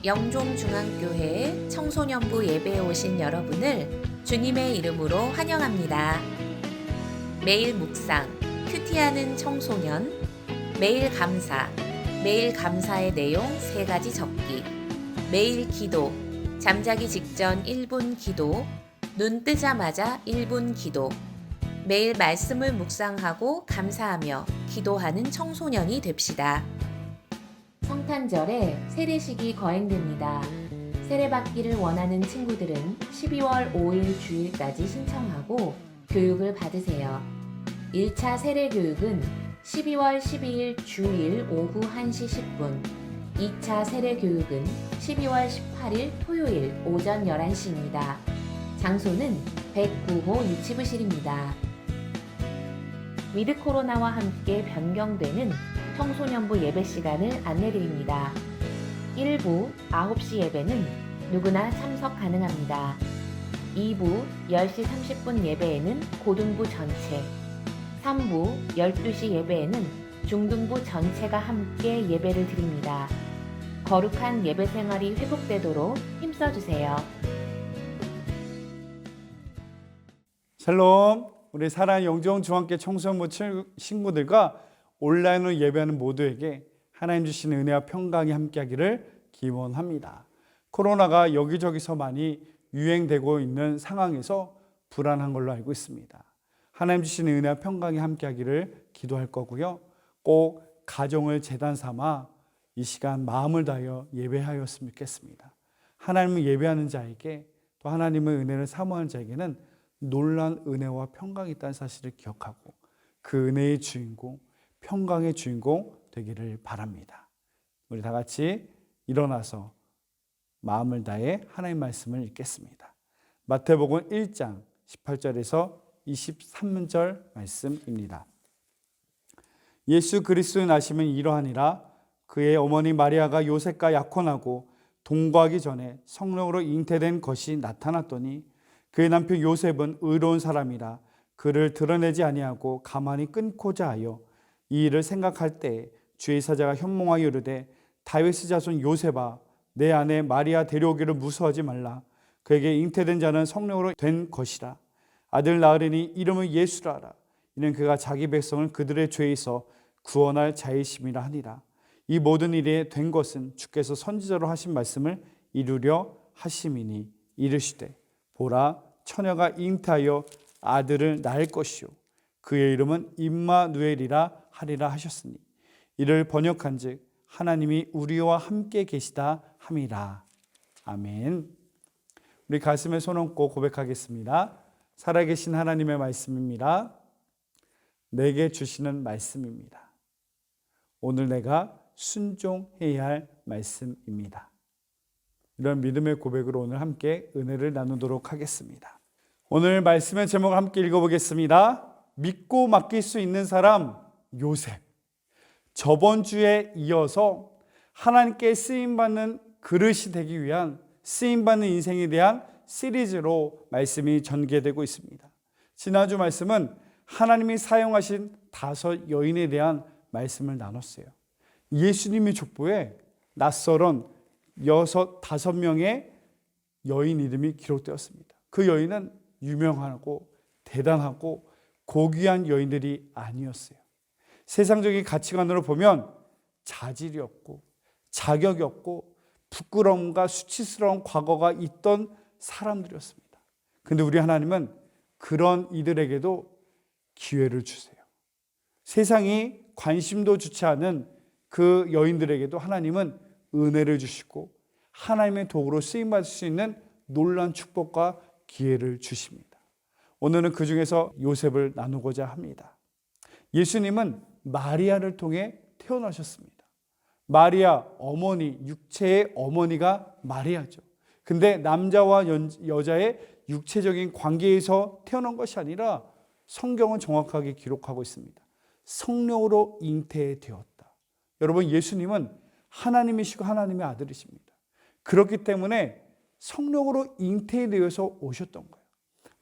영종중앙교회 청소년부 예배에 오신 여러분을 주님의 이름으로 환영합니다. 매일 묵상, 큐티하는 청소년, 매일 감사, 매일 감사의 내용 3가지 적기, 매일 기도, 잠자기 직전 1분 기도, 눈 뜨자마자 1분 기도, 매일 말씀을 묵상하고 감사하며 기도하는 청소년이 됩시다. 성탄절에 세례식이 거행됩니다. 세례받기를 원하는 친구들은 12월 5일 주일까지 신청하고 교육을 받으세요. 1차 세례 교육은 12월 12일 주일 오후 1시 10분, 2차 세례 교육은 12월 18일 토요일 오전 11시입니다. 장소는 109호 유치부실입니다. 위드 코로나와 함께 변경되는 청소년부 예배 시간을 안내드립니다. 1부 9시 예배는 누구나 참석 가능합니다. 2부 10시 30분 예배에는 고등부 전체, 3부 12시 예배에는 중등부 전체가 함께 예배를 드립니다. 거룩한 예배 생활이 회복되도록 힘써주세요. 샬롬, 우리 사랑하는 영종중앙교회 청소년부 친구들과 온라인으로 예배하는 모두에게 하나님 주시는 은혜와 평강이 함께하기를 기원합니다. 코로나가 여기저기서 많이 유행되고 있는 상황에서 불안한 걸로 알고 있습니다. 하나님 주시는 은혜와 평강이 함께하기를 기도할 거고요. 꼭 가정을 제단 삼아 이 시간 마음을 다하여 예배하였으면 좋겠습니다. 하나님을 예배하는 자에게 또 하나님의 은혜를 사모하는 자에게는 놀라운 은혜와 평강이 있다는 사실을 기억하고 그 은혜의 주인공, 평강의 주인공 되기를 바랍니다. 우리 다 같이 일어나서 마음을 다해 하나님의 말씀을 읽겠습니다. 마태복음 1장 18절에서 23절 말씀입니다. 예수 그리스도의 나심은 이러하니라. 그의 어머니 마리아가 요셉과 약혼하고 동거하기 전에 성령으로 잉태된 것이 나타났더니 그의 남편 요셉은 의로운 사람이라 그를 드러내지 아니하고 가만히 끊고자 하여 이 일을 생각할 때 주의 사자가 현몽하여 이르되 다윗의 자손 요셉아 내 아내 마리아 데려오기를 무서워하지 말라. 그에게 잉태된 자는 성령으로 된 것이라. 아들 낳으리니 이름을 예수라 하라. 이는 그가 자기 백성을 그들의 죄에서 구원할 자이심이라 하니라. 이 모든 일이 된 것은 주께서 선지자로 하신 말씀을 이루려 하심이니 이르시되 보라 처녀가 잉태하여 아들을 낳을 것이요 그의 이름은 임마누엘이라 하리라 하셨으니 이를 번역한즉 하나님이 우리와 함께 계시다 함이라. 아멘. 우리 가슴에 손 얹고 고백하겠습니다. 살아계신 하나님의 말씀입니다. 내게 주시는 말씀입니다. 오늘 내가 순종해야 할 말씀입니다. 이런 믿음의 고백으로 오늘 함께 은혜를 나누도록 하겠습니다. 오늘 말씀의 제목을 함께 읽어보겠습니다. 믿고 맡길 수 있는 사람 요셉. 저번 주에 이어서 하나님께 쓰임받는 그릇이 되기 위한 쓰임받는 인생에 대한 시리즈로 말씀이 전개되고 있습니다. 지난주 말씀은 하나님이 사용하신 5 여인에 대한 말씀을 나눴어요. 예수님의 족보에 낯설은 5명의 여인 이름이 기록되었습니다. 그 여인은 유명하고 대단하고 고귀한 여인들이 아니었어요. 세상적인 가치관으로 보면 자질이 없고 자격이 없고 부끄러움과 수치스러운 과거가 있던 사람들이었습니다. 그런데 우리 하나님은 그런 이들에게도 기회를 주세요. 세상이 관심도 주지 않은 그 여인들에게도 하나님은 은혜를 주시고 하나님의 도구로 쓰임받을 수 있는 놀라운 축복과 기회를 주십니다. 오늘은 그 중에서 요셉을 나누고자 합니다. 예수님은 마리아를 통해 태어나셨습니다. 마리아 어머니, 육체의 어머니가 마리아죠. 근데 남자와 여자의 육체적인 관계에서 태어난 것이 아니라 성경은 정확하게 기록하고 있습니다. 성령으로 잉태되었다. 여러분, 예수님은 하나님이시고 하나님의 아들이십니다. 그렇기 때문에 성령으로 잉태되어서 오셨던 거예요.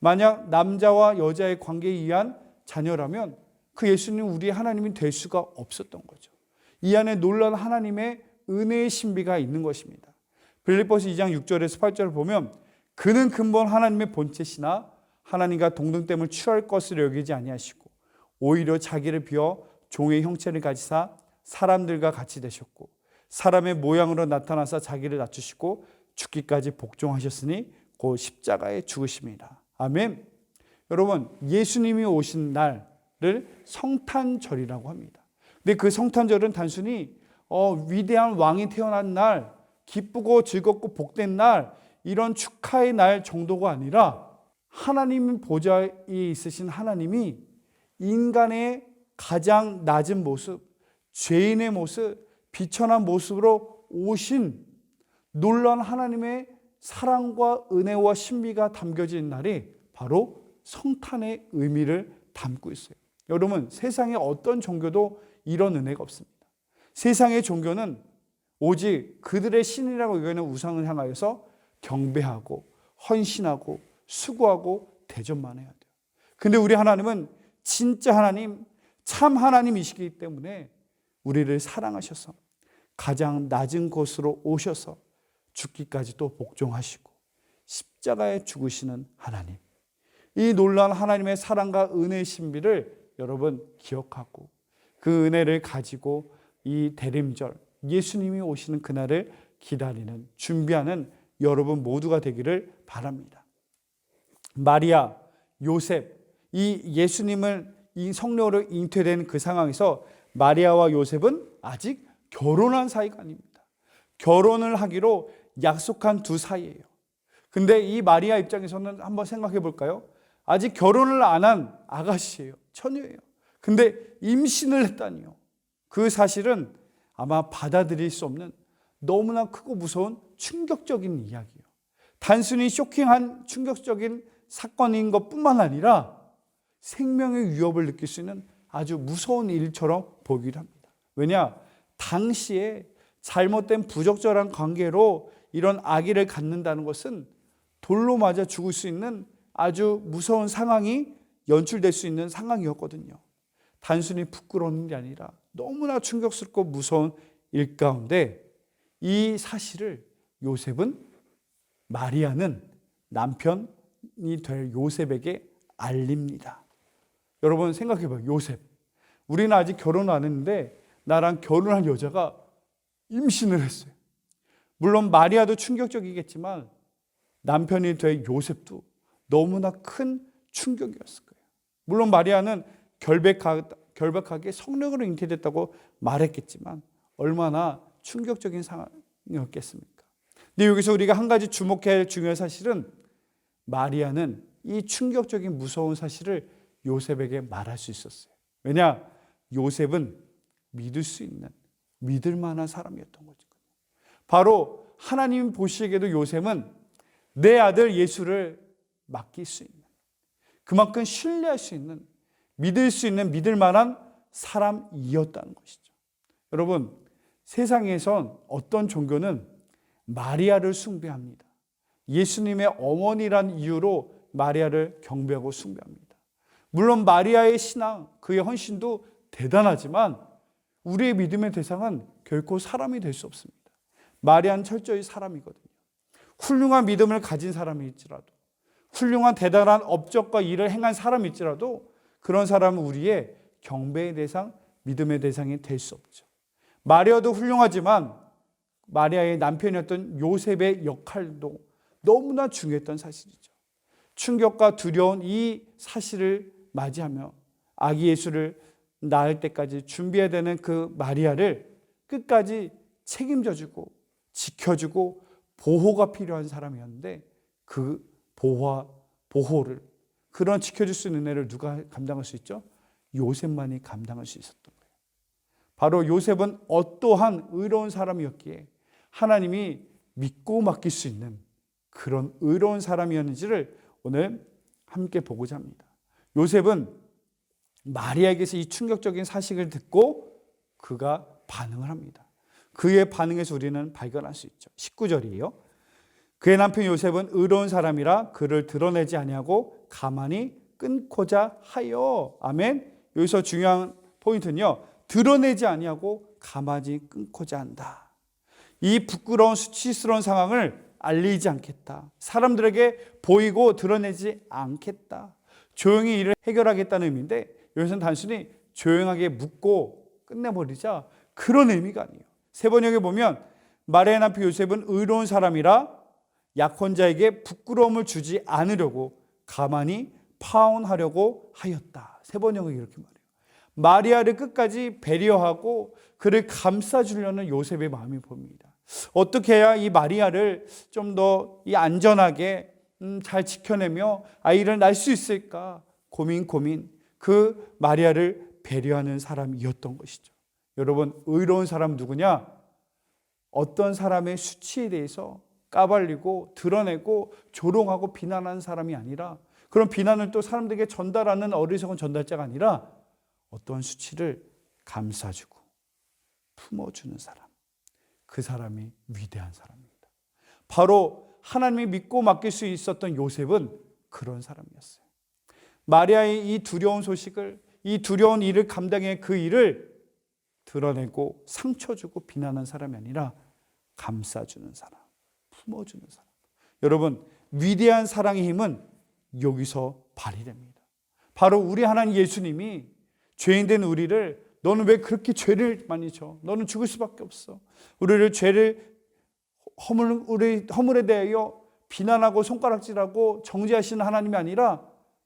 만약 남자와 여자의 관계에 의한 자녀라면 그 예수님은 우리의 하나님이 될 수가 없었던 거죠. 이 안에 놀라운 하나님의 은혜의 신비가 있는 것입니다. 빌립보서 2장 6절에서 8절을 보면 그는 근본 하나님의 본체시나 하나님과 동등됨을 취할 것으로 여기지 아니하시고 오히려 자기를 비워 종의 형체를 가지사 사람들과 같이 되셨고 사람의 모양으로 나타나사 자기를 낮추시고 죽기까지 복종하셨으니 곧 십자가에 죽으심이라. 아멘. 여러분, 예수님이 오신 날을 성탄절이라고 합니다. 근데 그 성탄절은 단순히 위대한 왕이 태어난 날, 기쁘고 즐겁고 복된 날, 이런 축하의 날 정도가 아니라 하나님 보좌에 있으신 하나님이 인간의 가장 낮은 모습, 죄인의 모습, 비천한 모습으로 오신 놀라운 하나님의 사랑과 은혜와 신비가 담겨진 날이 바로 성탄의 의미를 담고 있어요. 여러분, 세상에 어떤 종교도 이런 은혜가 없습니다. 세상의 종교는 오직 그들의 신이라고 여기는 우상을 향하여서 경배하고 헌신하고 수고하고 대접만 해야 돼요. 근데 우리 하나님은 진짜 하나님, 참 하나님이시기 때문에 우리를 사랑하셔서 가장 낮은 곳으로 오셔서 죽기까지 또 복종하시고 십자가에 죽으시는 하나님. 이 놀라운 하나님의 사랑과 은혜의 신비를 여러분 기억하고 그 은혜를 가지고 이 대림절, 예수님이 오시는 그날을 기다리는, 준비하는 여러분 모두가 되기를 바랍니다. 마리아, 요셉, 이 예수님을 이 성령으로 잉태된 그 상황에서 마리아와 요셉은 아직 결혼한 사이가 아닙니다. 결혼을 하기로 약속한 두 사이예요. 근데 이 마리아 입장에서는 한번 생각해 볼까요? 아직 결혼을 안 한 아가씨예요. 처녀예요. 근데 임신을 했다니요. 그 사실은 아마 받아들일 수 없는 너무나 크고 무서운 충격적인 이야기예요. 단순히 쇼킹한 충격적인 사건인 것뿐만 아니라 생명의 위협을 느낄 수 있는 아주 무서운 일처럼 보기도 합니다. 왜냐? 당시에 잘못된 부적절한 관계로 이런 아기를 갖는다는 것은 돌로 맞아 죽을 수 있는 아주 무서운 상황이 연출될 수 있는 상황이었거든요. 단순히 부끄러운 게 아니라 너무나 충격스럽고 무서운 일 가운데 이 사실을 요셉은, 마리아는 남편이 될 요셉에게 알립니다. 여러분 생각해봐요. 요셉, 우리는 아직 결혼 안 했는데 나랑 결혼한 여자가 임신을 했어요. 물론 마리아도 충격적이겠지만 남편이 될 요셉도 너무나 큰 충격이었을 거예요. 물론 마리아는 결백하게 성령으로 잉태됐다고 말했겠지만 얼마나 충격적인 상황이었겠습니까? 근데 여기서 우리가 한 가지 주목해야 할 중요한 사실은 마리아는 이 충격적인 무서운 사실을 요셉에게 말할 수 있었어요. 왜냐? 요셉은 믿을 수 있는, 믿을 만한 사람이었던 거죠. 바로 하나님 보시기에도 요셉은 내 아들 예수를 맡길 수 있는, 그만큼 신뢰할 수 있는, 믿을 수 있는, 믿을 만한 사람이었다는 것이죠. 여러분, 세상에선 어떤 종교는 마리아를 숭배합니다. 예수님의 어머니란 이유로 마리아를 경배하고 숭배합니다. 물론 마리아의 신앙, 그의 헌신도 대단하지만 우리의 믿음의 대상은 결코 사람이 될 수 없습니다. 마리아는 철저히 사람이거든요. 훌륭한 믿음을 가진 사람일지라도, 훌륭한 대단한 업적과 일을 행한 사람일지라도 그런 사람은 우리의 경배의 대상, 믿음의 대상이 될 수 없죠. 마리아도 훌륭하지만 마리아의 남편이었던 요셉의 역할도 너무나 중요했던 사실이죠. 충격과 두려운 이 사실을 맞이하며 아기 예수를 낳을 때까지 준비해야 되는 그 마리아를 끝까지 책임져주고 지켜주고 보호가 필요한 사람이었는데 그 보호를, 그런 지켜줄 수 있는 은혜를 누가 감당할 수 있죠? 요셉만이 감당할 수 있었던 거예요. 바로 요셉은 어떠한 의로운 사람이었기에 하나님이 믿고 맡길 수 있는 그런 의로운 사람이었는지를 오늘 함께 보고자 합니다. 요셉은 마리아에게서 이 충격적인 사실을 듣고 그가 반응을 합니다. 그의 반응에서 우리는 발견할 수 있죠. 19절이에요. 그의 남편 요셉은 의로운 사람이라 그를 드러내지 아니하고 가만히 끊고자 하여. 아멘. 여기서 중요한 포인트는요, 드러내지 아니하고 가만히 끊고자 한다. 이 부끄러운 수치스러운 상황을 알리지 않겠다. 사람들에게 보이고 드러내지 않겠다. 조용히 일을 해결하겠다는 의미인데 여기서는 단순히 조용하게 묻고 끝내버리자 그런 의미가 아니에요. 세 번역에 보면 마리아의 남편 요셉은 의로운 사람이라 약혼자에게 부끄러움을 주지 않으려고 가만히 파혼하려고 하였다. 세 번역은 이렇게 말해요. 마리아를 끝까지 배려하고 그를 감싸주려는 요셉의 마음이 보입니다. 어떻게 해야 이 마리아를 좀 더 안전하게 잘 지켜내며 아이를 낳을 수 있을까? 고민 그 마리아를 배려하는 사람이었던 것이죠. 여러분, 의로운 사람 누구냐? 어떤 사람의 수치에 대해서 까발리고 드러내고 조롱하고 비난하는 사람이 아니라, 그런 비난을 또 사람들에게 전달하는 어리석은 전달자가 아니라 어떠한 수치를 감싸주고 품어주는 사람, 그 사람이 위대한 사람입니다. 바로 하나님이 믿고 맡길 수 있었던 요셉은 그런 사람이었어요. 마리아의 이 두려운 소식을, 이 두려운 일을 감당해 그 일을 드러내고 상처 주고 비난하는 사람이 아니라 감싸주는 사람, 품어주는 사람. 여러분, 위대한 사랑의 힘은 여기서 발휘됩니다. 바로 우리 하나님 예수님이 죄인된 우리를, 너는 왜 그렇게 죄를 많이 져? 너는 죽을 수밖에 없어. 우리를 죄를 허물에 대하여 비난하고 손가락질하고 정죄하시는 하나님이 아니라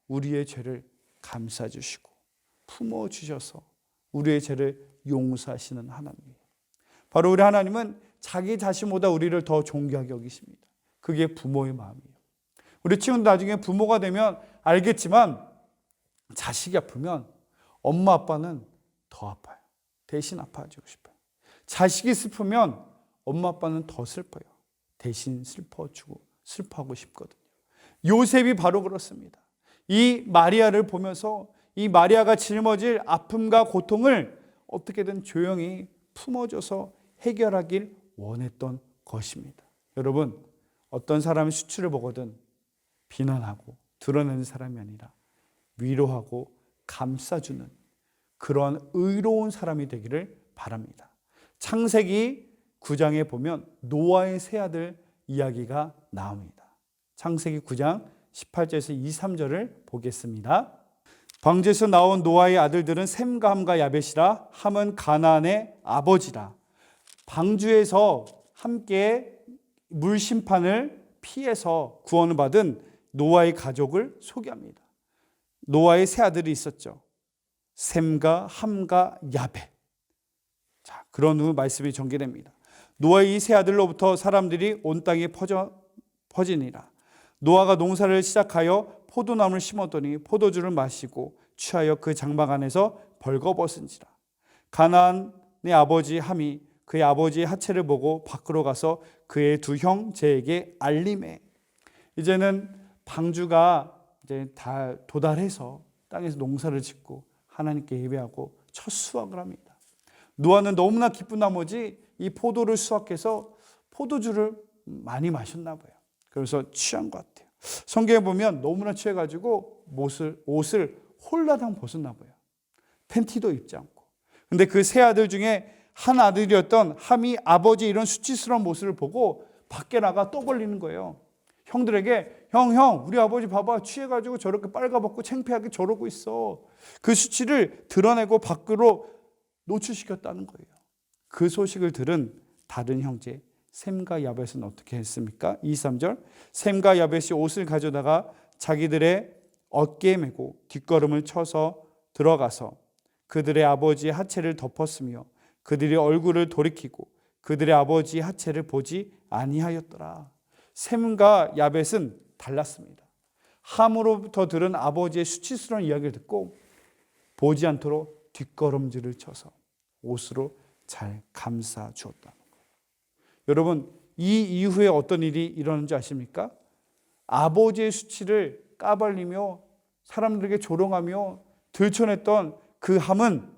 우리의 죄를 감싸주시고 품어주셔서 우리의 죄를 용서하시는 하나님이에요. 바로 우리 하나님은 자기 자신보다 우리를 더 존귀하게 여기십니다. 그게 부모의 마음이에요. 우리 친구는 나중에 부모가 되면 알겠지만 자식이 아프면 엄마 아빠는 더 아파요. 대신 아파주고 싶어요. 자식이 슬프면 엄마 아빠는 더 슬퍼요. 대신 슬퍼하고 싶거든요. 요셉이 바로 그렇습니다. 이 마리아를 보면서 이 마리아가 짊어질 아픔과 고통을 어떻게든 조용히 품어줘서 해결하길 원했던 것입니다. 여러분, 어떤 사람의 수치를 보거든 비난하고 드러내는 사람이 아니라 위로하고 감싸주는 그러한 의로운 사람이 되기를 바랍니다. 창세기 9장에 보면 노아의 세 아들 이야기가 나옵니다. 창세기 9장 18절에서 2, 3절을 보겠습니다. 방주에서 나온 노아의 아들들은 셈과 함과 야벳이라. 함은 가나안의 아버지라. 방주에서 함께 물 심판을 피해서 구원을 받은 노아의 가족을 소개합니다. 노아의 세 아들이 있었죠. 셈과 함과 야벳. 자, 그런 후 말씀이 전개됩니다. 노아의 이 세 아들로부터 사람들이 온 땅에 퍼지니라. 노아가 농사를 시작하여 포도나무를 심었더니 포도주를 마시고 취하여 그 장막 안에서 벌거벗은지라. 가나안의 아버지 함이 그의 아버지의 하체를 보고 밖으로 가서 그의 두 형제에게 알림해. 이제는 방주가 이제 다 도달해서 땅에서 농사를 짓고 하나님께 예배하고 첫 수확을 합니다. 노아는 너무나 기쁜 나머지 이 포도를 수확해서 포도주를 많이 마셨나 봐요. 그래서 취한 것 같아요. 성경에 보면 너무나 취해가지고 옷을 홀라당 벗었나 봐요. 팬티도 입지 않고. 근데 그 세 아들 중에 한 아들이었던 함이 아버지 이런 수치스러운 모습을 보고 밖에 나가 떠벌리는 거예요. 형들에게 형 우리 아버지 봐봐, 취해가지고 저렇게 빨가벗고 창피하게 저러고 있어. 그 수치를 드러내고 밖으로 노출시켰다는 거예요. 그 소식을 들은 다른 형제 셈과 야벳은 어떻게 했습니까? 2, 3절. 셈과 야벳이 옷을 가져다가 자기들의 어깨에 메고 뒷걸음을 쳐서 들어가서 그들의 아버지의 하체를 덮었으며 그들의 얼굴을 돌이키고 그들의 아버지의 하체를 보지 아니하였더라. 셈과 야벳은 달랐습니다. 함으로부터 들은 아버지의 수치스러운 이야기를 듣고 보지 않도록 뒷걸음질을 쳐서 옷으로 잘 감싸 주었다는 거예요. 여러분, 이 이후에 어떤 일이 일어나는지 아십니까? 아버지의 수치를 까발리며 사람들에게 조롱하며 들춰냈던 그 함은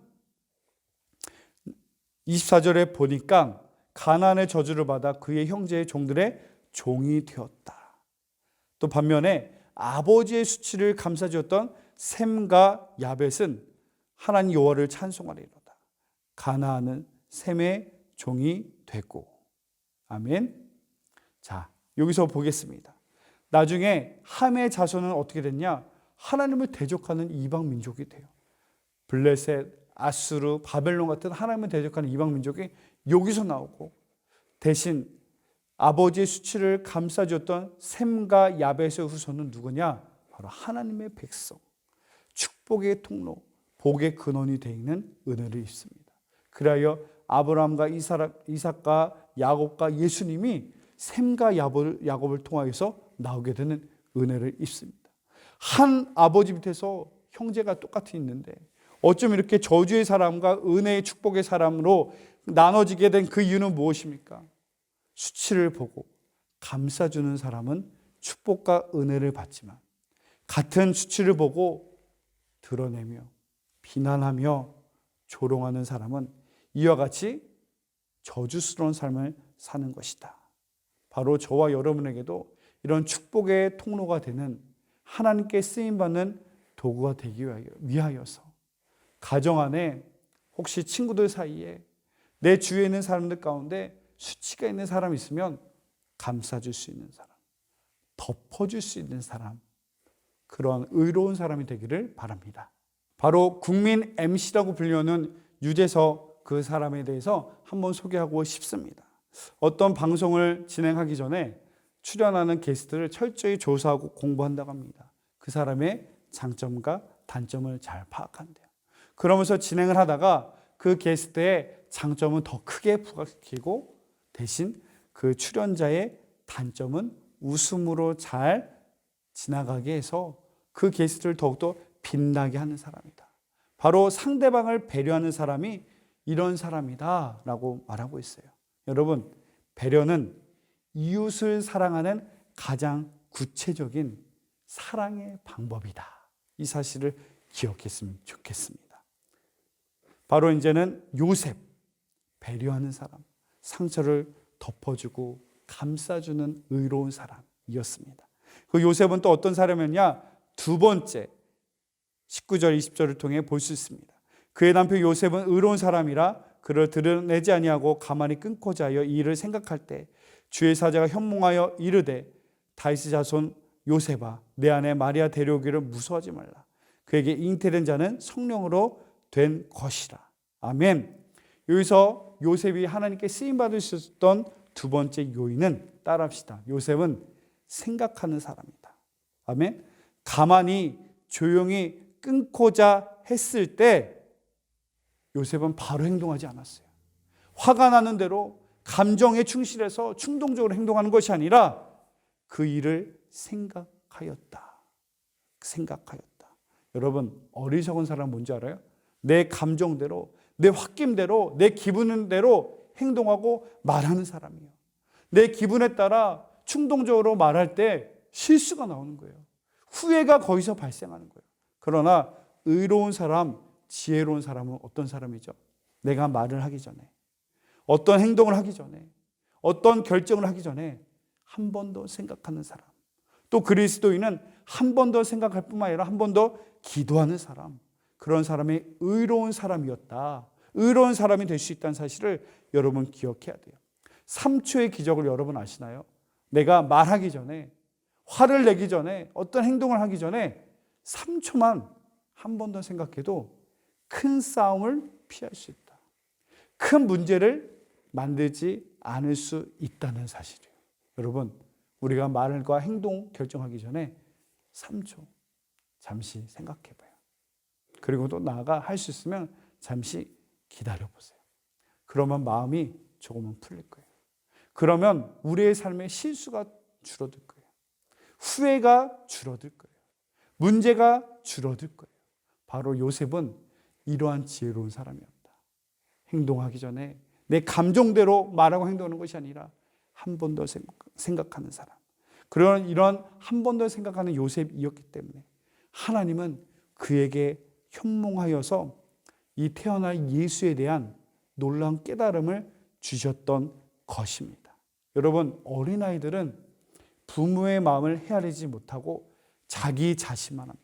24절에 보니까 가나안의 저주를 받아 그의 형제의 종들의 종이 되었다. 또 반면에 아버지의 수치를 감싸주었던 셈과 야벳은 하나님 여호와를 찬송하리로다. 가나안은 셈의 종이 되고. 아멘. 자, 여기서 보겠습니다. 나중에 함의 자손은 어떻게 됐냐? 하나님을 대적하는 이방 민족이 돼요. 블레셋, 아수르, 바벨론 같은 하나님을 대적하는 이방 민족이 여기서 나오고, 대신 아버지의 수치를 감싸줬던 셈과 야벳의 후손은 누구냐? 바로 하나님의 백성, 축복의 통로, 복의 근원이 되어 있는 은혜를 입습니다. 그리하여 아브라함과 이삭과 야곱과 예수님이 셈과 야곱을 통하여서 나오게 되는 은혜를 입습니다. 한 아버지 밑에서 형제가 똑같이 있는데 어쩜 이렇게 저주의 사람과 은혜의 축복의 사람으로 나눠지게 된 그 이유는 무엇입니까? 수치를 보고 감싸주는 사람은 축복과 은혜를 받지만, 같은 수치를 보고 드러내며 비난하며 조롱하는 사람은 이와 같이 저주스러운 삶을 사는 것이다. 바로 저와 여러분에게도 이런 축복의 통로가 되는, 하나님께 쓰임받는 도구가 되기 위하여서 가정 안에, 혹시 친구들 사이에, 내 주위에 있는 사람들 가운데 수치가 있는 사람이 있으면 감싸줄 수 있는 사람, 덮어줄 수 있는 사람, 그런 의로운 사람이 되기를 바랍니다. 바로 국민 MC라고 불리는 유재석, 그 사람에 대해서 한번 소개하고 싶습니다. 어떤 방송을 진행하기 전에 출연하는 게스트를 철저히 조사하고 공부한다고 합니다. 그 사람의 장점과 단점을 잘 파악한대요. 그러면서 진행을 하다가 그 게스트의 장점은 더 크게 부각시키고, 대신 그 출연자의 단점은 웃음으로 잘 지나가게 해서 그 게스트를 더욱더 빛나게 하는 사람이다. 바로 상대방을 배려하는 사람이 이런 사람이다 라고 말하고 있어요. 여러분, 배려는 이웃을 사랑하는 가장 구체적인 사랑의 방법이다. 이 사실을 기억했으면 좋겠습니다. 바로 이제는 요셉, 배려하는 사람, 상처를 덮어주고 감싸주는 의로운 사람이었습니다. 그 요셉은 또 어떤 사람이었냐? 두 번째 19절 20절을 통해 볼 수 있습니다. 그의 남편 요셉은 의로운 사람이라 그를 드러내지 아니하고 가만히 끊고자 하여 이 일을 생각할 때 주의 사자가 현몽하여 이르되 다윗의 자손 요셉아, 내 아내 마리아 데려오기를 무서워하지 말라. 그에게 잉태된 자는 성령으로 된 것이라. 아멘. 여기서 요셉이 하나님께 쓰임받을 수 있었던 두 번째 요인은, 따라합시다. 요셉은 생각하는 사람이다. 아멘. 가만히 조용히 끊고자 했을 때 요셉은 바로 행동하지 않았어요. 화가 나는 대로 감정에 충실해서 충동적으로 행동하는 것이 아니라 그 일을 생각하였다. 여러분, 어리석은 사람 뭔지 알아요? 내 감정대로, 내 홧김대로, 내 기분대로 행동하고 말하는 사람이에요. 내 기분에 따라 충동적으로 말할 때 실수가 나오는 거예요. 후회가 거기서 발생하는 거예요. 그러나 의로운 사람, 지혜로운 사람은 어떤 사람이죠? 내가 말을 하기 전에, 어떤 행동을 하기 전에, 어떤 결정을 하기 전에 한 번 더 생각하는 사람. 또 그리스도인은 한 번 더 생각할 뿐만 아니라 한 번 더 기도하는 사람. 그런 사람이 의로운 사람이었다. 의로운 사람이 될 수 있다는 사실을 여러분 기억해야 돼요. 3초의 기적을 여러분 아시나요? 내가 말하기 전에, 화를 내기 전에, 어떤 행동을 하기 전에 3초만 한 번 더 생각해도 큰 싸움을 피할 수 있다. 큰 문제를 만들지 않을 수 있다는 사실이에요. 여러분, 우리가 말과 행동 결정하기 전에 3초 잠시 생각해봐요. 그리고 또 나아가 할 수 있으면 잠시 기다려보세요. 그러면 마음이 조금은 풀릴 거예요. 그러면 우리의 삶의 실수가 줄어들 거예요. 후회가 줄어들 거예요. 문제가 줄어들 거예요. 바로 요셉은 이러한 지혜로운 사람이었다. 행동하기 전에 내 감정대로 말하고 행동하는 것이 아니라 한 번 더 생각하는 사람. 그런 이런 한 번 더 생각하는 요셉이었기 때문에 하나님은 그에게 현몽하여서 이 태어날 예수에 대한 놀라운 깨달음을 주셨던 것입니다. 여러분, 어린아이들은 부모의 마음을 헤아리지 못하고 자기 자신만 합니다.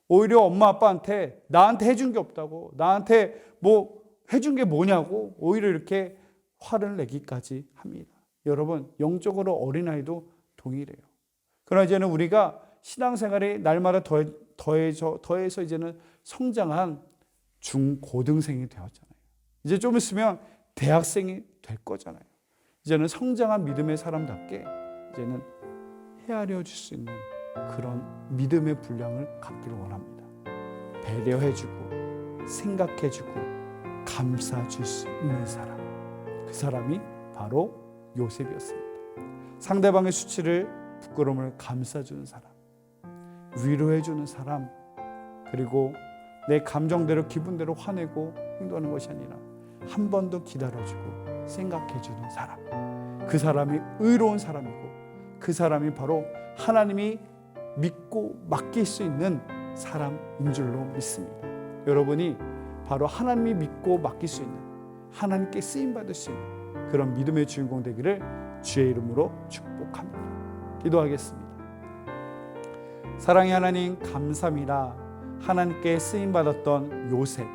오히려 엄마 아빠한테 나한테 해준 게 없다고, 나한테 뭐 해준 게 뭐냐고 오히려 이렇게 화를 내기까지 합니다. 여러분, 영적으로 어린아이도 동일해요. 그러나 이제는 우리가 신앙생활이 날마다 더해서 이제는 성장한 중고등생이 되었잖아요. 이제 좀 있으면 대학생이 될 거잖아요. 이제는 성장한 믿음의 사람답게 이제는 헤아려 줄 수 있는 그런 믿음의 분량을 갖기를 원합니다. 배려해주고 생각해주고 감싸줄 수 있는 사람, 그 사람이 바로 요셉이었습니다. 상대방의 수치를, 부끄러움을 감싸주는 사람, 위로해주는 사람, 그리고 내 감정대로 기분대로 화내고 행동하는 것이 아니라 한 번 더 기다려주고 생각해주는 사람, 그 사람이 의로운 사람이고 그 사람이 바로 하나님이 믿고 맡길 수 있는 사람인 줄로 믿습니다. 여러분이 바로 하나님이 믿고 맡길 수 있는, 하나님께 쓰임받을 수 있는 그런 믿음의 주인공 되기를 주의 이름으로 축복합니다. 기도하겠습니다. 사랑의 하나님, 감사합니다. 하나님께 쓰임받았던 요셉,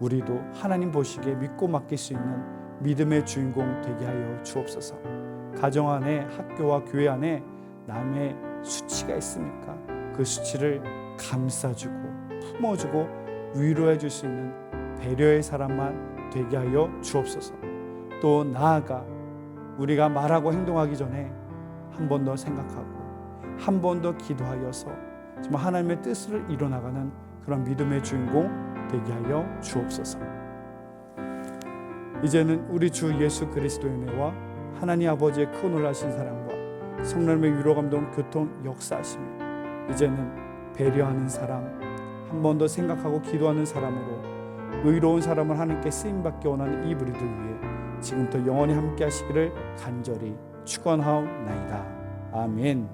우리도 하나님 보시기에 믿고 맡길 수 있는 믿음의 주인공 되게 하여 주옵소서. 가정 안에, 학교와 교회 안에 남의 수치가 있습니까? 그 수치를 감싸주고 품어주고 위로해 줄 수 있는 배려의 사람만 되게 하여 주옵소서. 또 나아가 우리가 말하고 행동하기 전에 한 번 더 생각하고 한 번 더 기도하여서 정말 하나님의 뜻을 이뤄나가는 그런 믿음의 주인공 되게 하여 주옵소서. 이제는 우리 주 예수 그리스도의 은혜와 하나님 아버지의 크고 놀라신 사랑과 성령의 위로 감동 교통 역사하심이 이제는 배려하는 사람, 한 번 더 생각하고 기도하는 사람으로 의로운 사람을 하나님께 쓰임받기 원하는 이 우리들 위해 지금부터 영원히 함께 하시기를 간절히 축원하옵나이다. 아멘.